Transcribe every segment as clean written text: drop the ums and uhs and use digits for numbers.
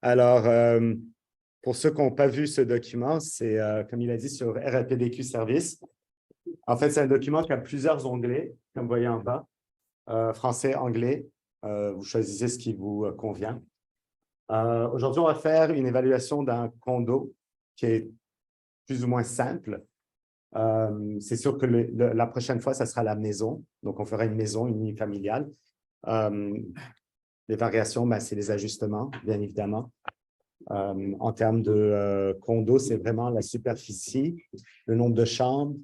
Alors, pour ceux qui n'ont pas vu ce document, c'est, comme il a dit, sur RAPDQ Service. En fait, c'est un document qui a plusieurs onglets, comme vous voyez en bas. Français, anglais. Vous choisissez ce qui vous convient. Aujourd'hui, on va faire une évaluation d'un condo qui est plus ou moins simple. C'est sûr que la prochaine fois, ça sera la maison. Donc, on fera une maison, une unifamiliale. Les variations, ben, c'est les ajustements, bien évidemment. En termes de condo, c'est vraiment la superficie, le nombre de chambres,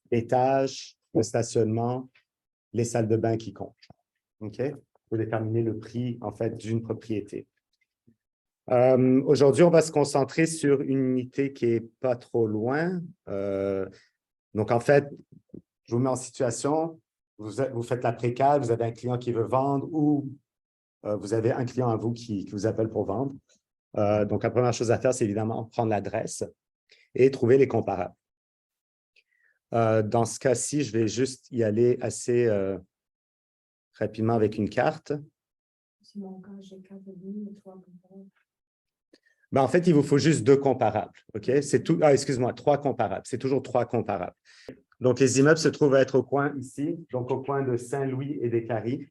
l'étage, le stationnement, les salles de bain qui comptent. OK? Pour déterminer le prix, en fait, d'une propriété. Aujourd'hui, on va se concentrer sur une unité qui n'est pas trop loin. Donc, en fait, je vous mets en situation, vous faites la précale, vous avez un client qui veut vendre ou vous avez un client à vous qui vous appelle pour vendre. Donc, la première chose à faire, c'est évidemment prendre l'adresse et trouver les comparables. Dans ce cas-ci, je vais juste y aller assez rapidement avec une carte. Ben, en fait, il vous faut juste 2 comparables. OK? C'est tout. Ah, excuse-moi, 3 comparables. C'est toujours 3 comparables. Donc, les immeubles se trouvent à être au coin ici, donc au coin de Saint-Louis et des Caries.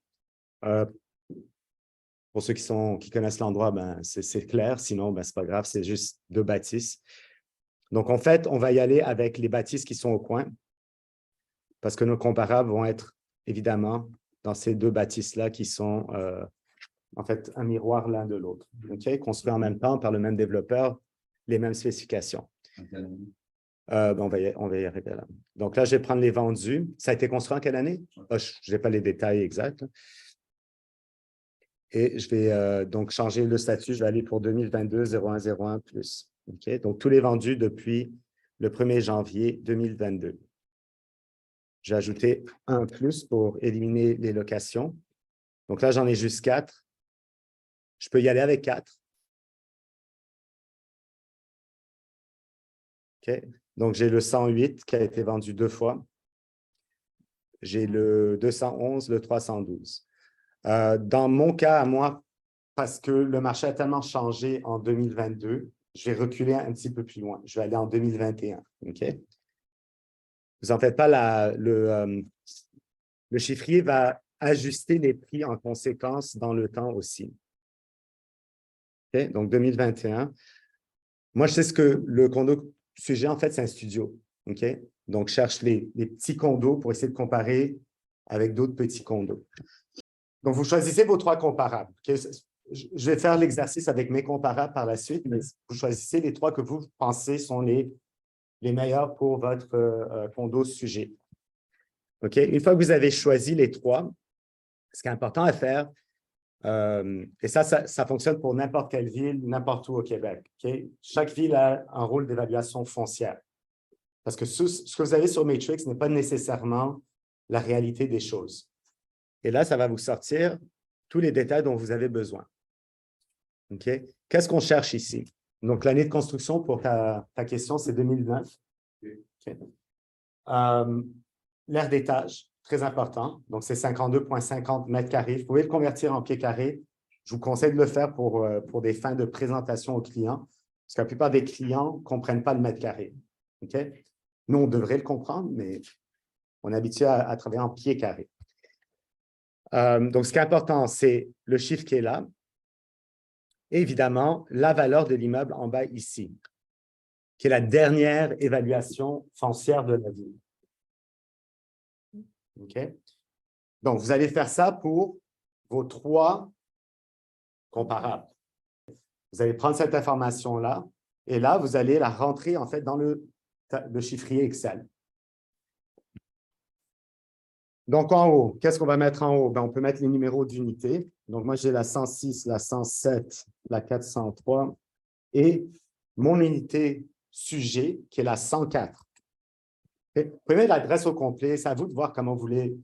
Pour ceux qui connaissent l'endroit, ben, c'est clair. Sinon, ben, ce n'est pas grave, c'est juste 2 bâtisses. Donc, en fait, on va y aller avec les bâtisses qui sont au coin parce que nos comparables vont être évidemment dans ces 2 bâtisses-là qui sont en fait un miroir l'un de l'autre. OK? Construits en même temps par le même développeur, les mêmes spécifications. On va y arriver là. Donc là, je vais prendre les vendus. Ça a été construit en quelle année? Oh, je n'ai pas les détails exacts. Et je vais donc changer le statut. Je vais aller pour 2022-0101 plus. Okay? Donc, tous les vendus depuis le 1er janvier 2022. J'ai ajouté un plus pour éliminer les locations. Donc là, j'en ai juste 4. Je peux y aller avec 4. OK. Donc, j'ai le 108 qui a été vendu 2 fois. J'ai le 211, le 312. Dans mon cas, à moi, parce que le marché a tellement changé en 2022, je vais reculer un petit peu plus loin. Je vais aller en 2021. OK? Vous n'en faites pas, le chiffrier va ajuster les prix en conséquence dans le temps aussi. OK? Donc, 2021. Moi, je sais ce que le condo sujet, en fait, c'est un studio. OK? Donc, je cherche les petits condos pour essayer de comparer avec d'autres petits condos. Donc, vous choisissez vos 3 comparables. Okay? Je vais faire l'exercice avec mes comparables par la suite, mais vous choisissez les 3 que vous pensez sont les meilleurs pour votre condo sujet. OK? Une fois que vous avez choisi les 3, ce qui est important à faire, et ça fonctionne pour n'importe quelle ville, n'importe où au Québec. Okay? Chaque ville a un rôle d'évaluation foncière. Parce que ce que vous avez sur Matrix n'est pas nécessairement la réalité des choses. Et là, ça va vous sortir tous les détails dont vous avez besoin. Okay? Qu'est-ce qu'on cherche ici? Donc, l'année de construction pour ta question, c'est 2009. Okay. L'aire d'étage, très important. Donc, c'est 52,50 mètres carrés. Vous pouvez le convertir en pieds carrés. Je vous conseille de le faire pour des fins de présentation aux clients, parce que la plupart des clients ne comprennent pas le mètre carré. Okay? Nous, on devrait le comprendre, mais on est habitué à travailler en pieds carrés. Donc, ce qui est important, c'est le chiffre qui est là. Et évidemment, la valeur de l'immeuble en bas ici, qui est la dernière évaluation foncière de la ville. OK? Donc, vous allez faire ça pour vos 3 comparables. Vous allez prendre cette information-là et là, vous allez la rentrer en fait dans le chiffrier Excel. Donc, en haut, qu'est-ce qu'on va mettre en haut? Ben, on peut mettre les numéros d'unité. Donc, moi, j'ai la 106, la 107, la 403 et mon unité sujet qui est la 104. Okay? Vous pouvez mettre l'adresse au complet. C'est à vous de voir comment vous voulez.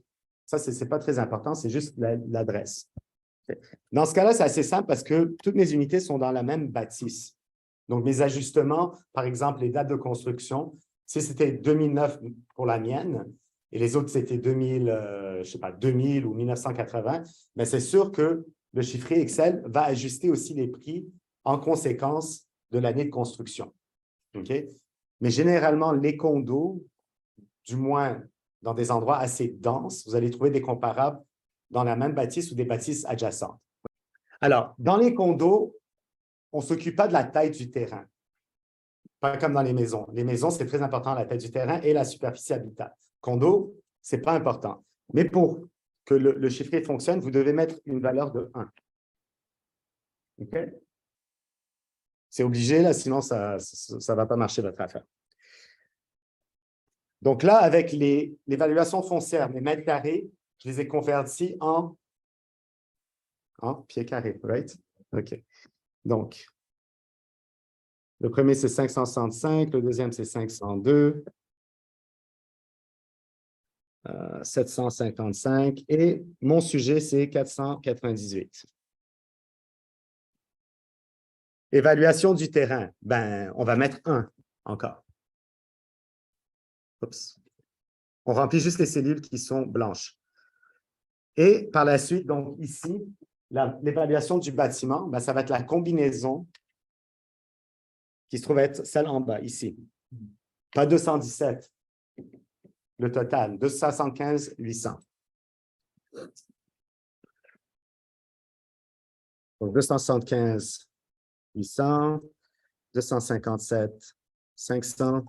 Ça, ce n'est pas très important, c'est juste l'adresse. Okay? Dans ce cas-là, c'est assez simple parce que toutes mes unités sont dans la même bâtisse. Donc, mes ajustements, par exemple, les dates de construction, si c'était 2009 pour la mienne, et les autres, c'était 2000, je sais pas, 2000 ou 1980, mais c'est sûr que le chiffrier Excel va ajuster aussi les prix en conséquence de l'année de construction. Okay? Mais généralement, les condos, du moins dans des endroits assez denses, vous allez trouver des comparables dans la même bâtisse ou des bâtisses adjacentes. Alors, dans les condos, on ne s'occupe pas de la taille du terrain, pas comme dans les maisons. Les maisons, c'est très important, la taille du terrain et la superficie habitable. Condo, ce n'est pas important. Mais pour que le chiffré fonctionne, vous devez mettre une valeur de 1. OK? C'est obligé, là, sinon ça ne va pas marcher votre affaire. Donc là, avec l'évaluation foncière, mes mètres carrés, je les ai convertis en pieds carrés, right? OK. Donc, le premier, c'est 565, le deuxième, c'est 502, 755, et mon sujet, c'est 498. Évaluation du terrain, ben, on va mettre 1 encore. Oups. On remplit juste les cellules qui sont blanches. Et par la suite, donc ici, l'évaluation du bâtiment, ben, ça va être la combinaison qui se trouve être celle en bas, ici. Pas 217, le total, 275 800. Donc, 275 800, 257 500,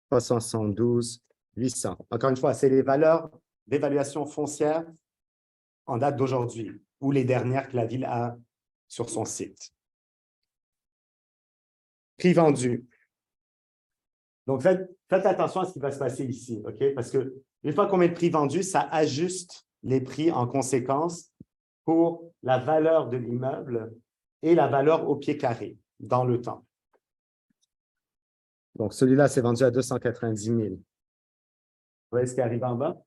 372 800. Encore une fois, c'est les valeurs d'évaluation foncière en date d'aujourd'hui ou les dernières que la ville a sur son site. Prix vendu. Donc, faites attention à ce qui va se passer ici, OK? Parce qu'une fois qu'on met le prix vendu, ça ajuste les prix en conséquence pour la valeur de l'immeuble et la valeur au pied carré dans le temps. Donc, celui-là, c'est vendu à 290 000. Vous voyez ce qui arrive en bas?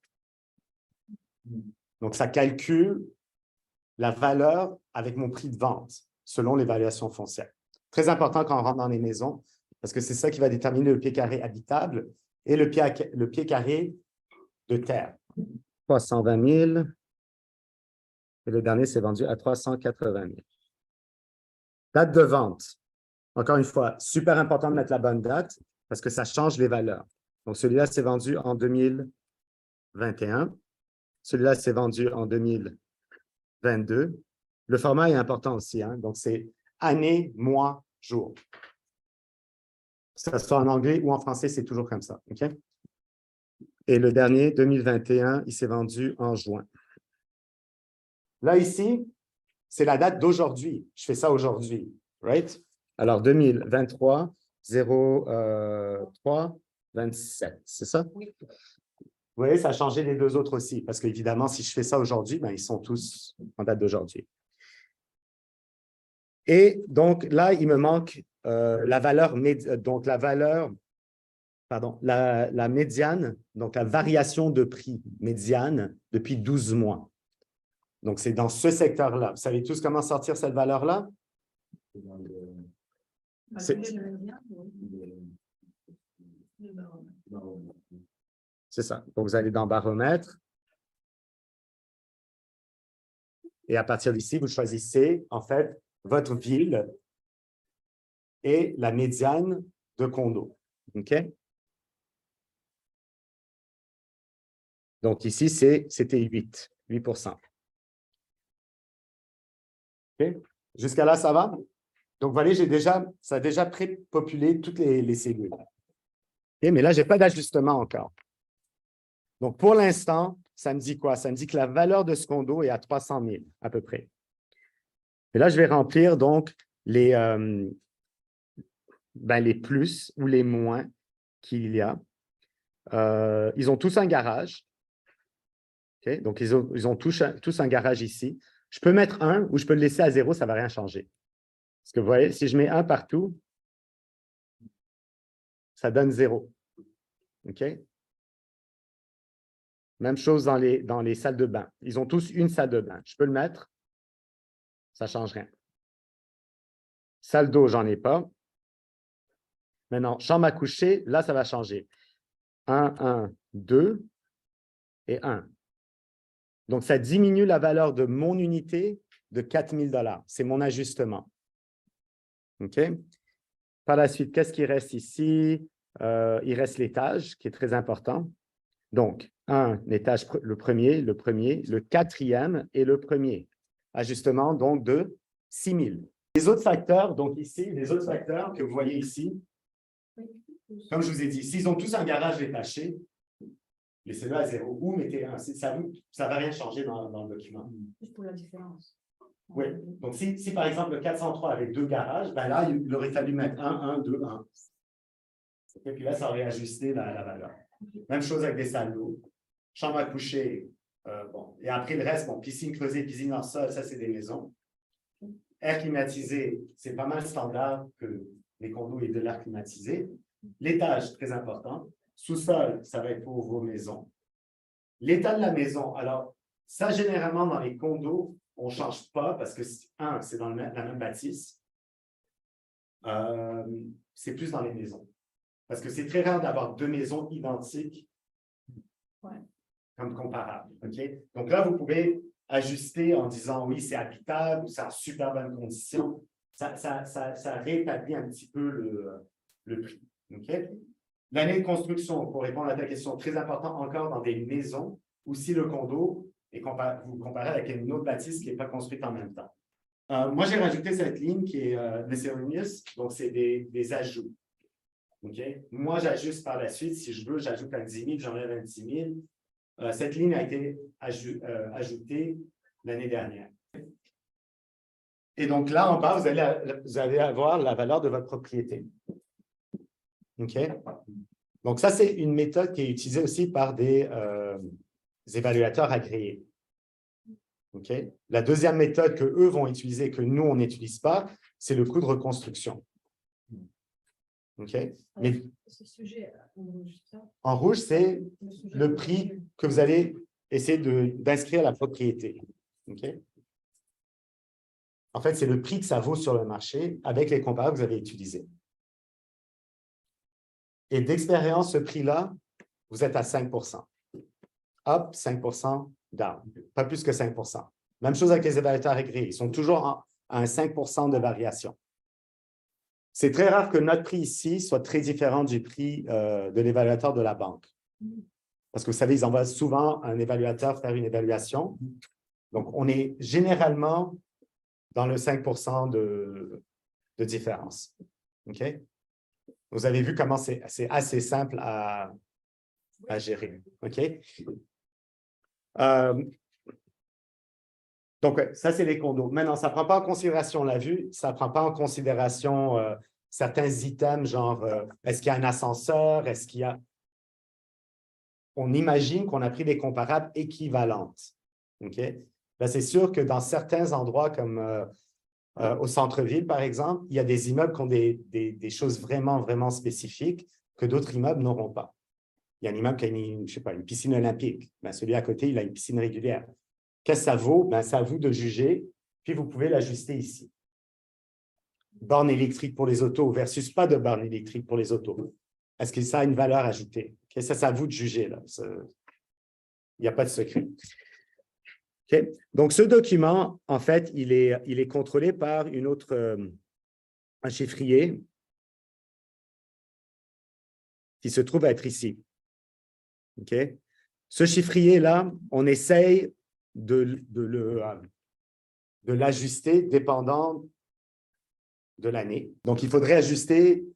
Donc, ça calcule la valeur avec mon prix de vente selon l'évaluation foncière. Très important quand on rentre dans les maisons, parce que c'est ça qui va déterminer le pied carré habitable et le pied carré de terre. 320 000. Et le dernier, c'est vendu à 380 000. Date de vente. Encore une fois, super important de mettre la bonne date parce que ça change les valeurs. Donc, celui-là, c'est vendu en 2021. Celui-là, c'est vendu en 2022. Le format est important aussi. Hein? Donc, c'est année, mois, jour. Que ce soit en anglais ou en français, c'est toujours comme ça. OK? Et le dernier, 2021, il s'est vendu en juin. Là, ici, c'est la date d'aujourd'hui. Je fais ça aujourd'hui. Right? Alors, 2023, 03, 27. C'est ça? Oui. Vous voyez, ça a changé les deux autres aussi. Parce qu'évidemment, si je fais ça aujourd'hui, ben, ils sont tous en date d'aujourd'hui. Et donc, là, il me manque la valeur la médiane, donc la variation de prix médiane depuis 12 mois. Donc, c'est dans ce secteur-là. Vous savez tous comment sortir cette valeur-là? C'est ça. Donc, vous allez dans baromètre. Et à partir d'ici, vous choisissez, en fait, votre ville et la médiane de condo. OK? Donc, ici, c'était 8 %. OK? Jusqu'à là, ça va? Donc, vous voyez, ça a déjà pré-populé toutes les cellules. Okay? Mais là, je n'ai pas d'ajustement encore. Donc, pour l'instant, ça me dit quoi? Ça me dit que la valeur de ce condo est à 300 000 à peu près. Et là, je vais remplir donc les plus ou les moins qu'il y a. Ils ont tous un garage. Okay? Donc, ils ont tous un garage ici. Je peux mettre 1 ou je peux le laisser à 0, ça ne va rien changer. Parce que vous voyez, si je mets 1 partout, ça donne 0. OK? Même chose dans les salles de bain. Ils ont tous une salle de bain. Je peux le mettre, ça ne change rien. Salle d'eau, j'en ai pas. Maintenant, chambre à coucher, là, ça va changer. 1, 1, 2 et 1. Donc, ça diminue la valeur de mon unité de 4 000 $. C'est mon ajustement. OK? Par la suite, qu'est-ce qui reste ici? Il reste l'étage, qui est très important. Donc, l'étage, le premier, le quatrième et le premier. Ajustement, donc, de 6 000. Les autres facteurs, donc ici, les autres facteurs que vous voyez ici, comme je vous ai dit, s'ils ont tous un garage détaché, laissez-le à 0 ou mettez 1. Ça ne va rien changer dans le document. Juste pour la différence. Oui. Donc, si par exemple le 403 avait 2 garages, ben là, il aurait fallu mettre 1, 1, 2, 1. Et puis là, ça aurait ajusté la valeur. Même chose avec des salles d'eau. Chambre à coucher, bon. Et après, le reste, bon, piscine creusée, piscine en sol, ça, c'est des maisons. Air climatisé, c'est pas mal standard que les condos aient de l'air climatisé. L'étage, très important. Sous-sol, ça va être pour vos maisons. L'état de la maison, alors, ça, généralement, dans les condos, on ne change pas parce que, c'est dans la même bâtisse. C'est plus dans les maisons. Parce que c'est très rare d'avoir 2 maisons identiques comme comparables. Okay? Donc là, vous pouvez ajuster en disant oui, c'est habitable, c'est en super bonne condition. Ça rétablit un petit peu le prix. Okay? L'année de construction, pour répondre à ta question, très important encore dans des maisons ou si le condo, et vous comparez avec une autre bâtisse qui n'est pas construite en même temps. Moi, j'ai rajouté cette ligne qui est miscellaneous, donc c'est des ajouts. Okay? Moi, j'ajuste par la suite. Si je veux, j'ajoute un 10 000, j'enlève un 10 000. Cette ligne a été ajoutée l'année dernière. Et donc là, en bas, vous allez avoir la valeur de votre propriété. OK? Donc ça, c'est une méthode qui est utilisée aussi par des évaluateurs agréés. OK? La deuxième méthode qu'eux vont utiliser, que nous, on n'utilise pas, c'est le coût de reconstruction. OK? Mais en rouge, c'est le prix que vous allez essayer d'inscrire à la propriété. OK? En fait, c'est le prix que ça vaut sur le marché avec les comparables que vous avez utilisés. Et d'expérience, ce prix-là, vous êtes à 5 Up, 5 down. Pas plus que 5 Même chose avec les évaluateurs agréés. Ils sont toujours à un 5 de variation. C'est très rare que notre prix ici soit très différent du prix de l'évaluateur de la banque. Parce que vous savez, ils envoient souvent un évaluateur faire une évaluation. Donc, on est généralement dans le 5 de différence. OK? Vous avez vu comment c'est assez simple à gérer. OK? Donc, ça, c'est les condos. Maintenant, ça ne prend pas en considération la vue, ça ne prend pas en considération certains items, genre, est-ce qu'il y a un ascenseur, est-ce qu'il y a… On imagine qu'on a pris des comparables équivalentes. OK? Là, c'est sûr que dans certains endroits, comme au centre-ville, par exemple, il y a des immeubles qui ont des choses vraiment, vraiment spécifiques que d'autres immeubles n'auront pas. Il y a un immeuble qui a je sais pas, une piscine olympique. Bien, celui à côté, il a une piscine régulière. Qu'est-ce que ça vaut? Bien, c'est à vous de juger, puis vous pouvez l'ajuster ici. Borne électrique pour les autos versus pas de borne électrique pour les autos. Est-ce que ça a une valeur ajoutée? Okay? Ça, c'est à vous de juger. Là. Il n'y a pas de secret. Okay? Donc, ce document, en fait, il est contrôlé par un chiffrier qui se trouve à être ici. Okay? Ce chiffrier-là, on essaye de l'ajuster dépendant de l'année. Donc, il faudrait ajuster,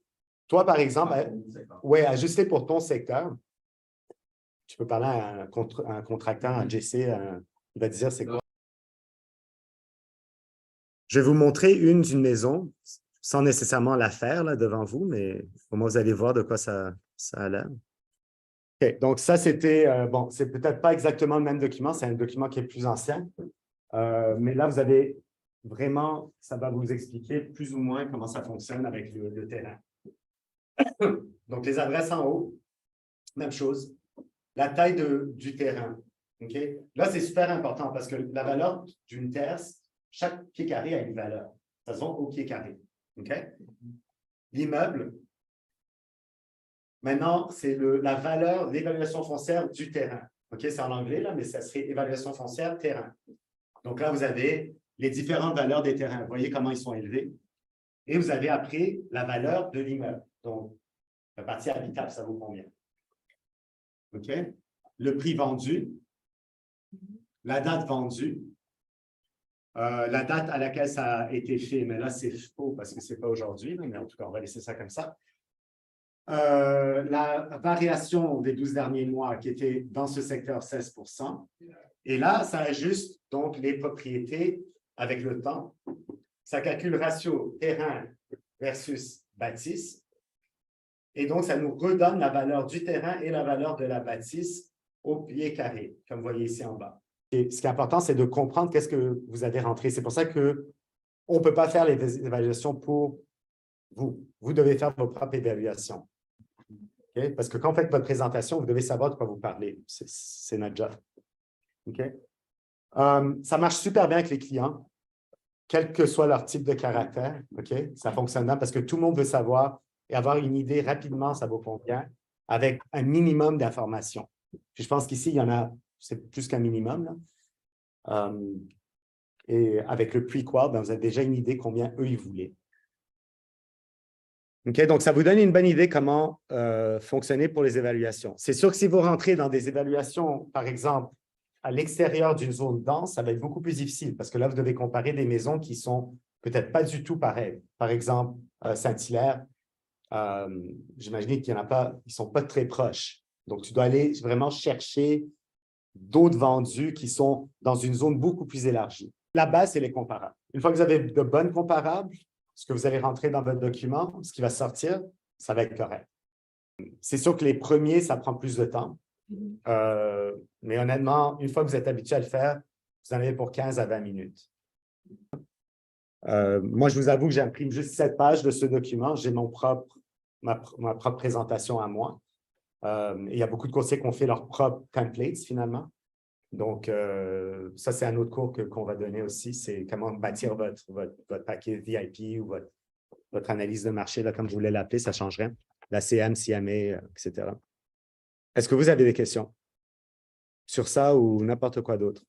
toi, par exemple, ajuster pour ton secteur. Tu peux parler à un contractant, un GC, il va te dire c'est quoi. Je vais vous montrer d'une maison, sans nécessairement la faire là, devant vous, mais au moins vous allez voir de quoi ça a l'air. Okay, donc, ça, c'était, bon, c'est peut-être pas exactement le même document, c'est un document qui est plus ancien, mais là, vous avez vraiment, ça va vous expliquer plus ou moins comment ça fonctionne avec le terrain. Donc, les adresses en haut, même chose. La taille du terrain. Okay? Là, c'est super important parce que la valeur d'une terre, chaque pied carré a une valeur. Ça se vend au pied carré. Okay? L'immeuble, maintenant, c'est la valeur, l'évaluation foncière du terrain. Okay? C'est en anglais, là, mais ça serait évaluation foncière terrain. Donc là, vous avez les différentes valeurs des terrains. Vous voyez comment ils sont élevés. Et vous avez après la valeur de l'immeuble. Donc, la partie habitable, ça vaut combien? OK? Le prix vendu, la date vendue, la date à laquelle ça a été fait, mais là, c'est faux parce que ce n'est pas aujourd'hui, mais en tout cas, on va laisser ça comme ça. La variation des 12 derniers mois qui était dans ce secteur 16%. Et là, ça ajuste donc les propriétés avec le temps. Ça calcule le ratio terrain versus bâtisse. Et donc, ça nous redonne la valeur du terrain et la valeur de la bâtisse au pied carré, comme vous voyez ici en bas. Et ce qui est important, c'est de comprendre qu'est-ce que vous avez rentré. C'est pour ça qu'on ne peut pas faire les évaluations pour vous. Vous devez faire vos propres évaluations. Okay? Parce que quand vous faites votre présentation, vous devez savoir de quoi vous parlez. C'est notre job. Okay? Ça marche super bien avec les clients, quel que soit leur type de caractère. Okay? Ça fonctionne bien parce que tout le monde veut savoir et avoir une idée rapidement, ça vaut combien, avec un minimum d'informations. Puis je pense qu'ici, il y en a, c'est plus qu'un minimum. Là. Et avec le pre-qual, ben, vous avez déjà une idée combien eux, ils voulaient. Okay? Donc, ça vous donne une bonne idée comment fonctionner pour les évaluations. C'est sûr que si vous rentrez dans des évaluations, par exemple, à l'extérieur d'une zone dense, ça va être beaucoup plus difficile parce que là, vous devez comparer des maisons qui sont peut-être pas du tout pareilles. Par exemple, Saint-Hilaire, j'imaginais qu'il n'y en a pas, ils ne sont pas très proches. Donc, tu dois aller vraiment chercher d'autres vendus qui sont dans une zone beaucoup plus élargie. La base, c'est les comparables. Une fois que vous avez de bonnes comparables, ce que vous allez rentrer dans votre document, ce qui va sortir, ça va être correct. C'est sûr que les premiers, ça prend plus de temps. Mais honnêtement, une fois que vous êtes habitué à le faire, vous en avez pour 15 à 20 minutes. Moi, je vous avoue que j'imprime juste 7 pages de ce document. J'ai ma propre présentation à moi. Il y a beaucoup de conseillers qui ont fait leurs propres templates, finalement. Donc, ça, c'est un autre cours qu'on va donner aussi. C'est comment bâtir votre paquet VIP ou votre analyse de marché, là, comme je voulais l'appeler, ça changerait. La CM, CMA, etc. Est-ce que vous avez des questions sur ça ou n'importe quoi d'autre?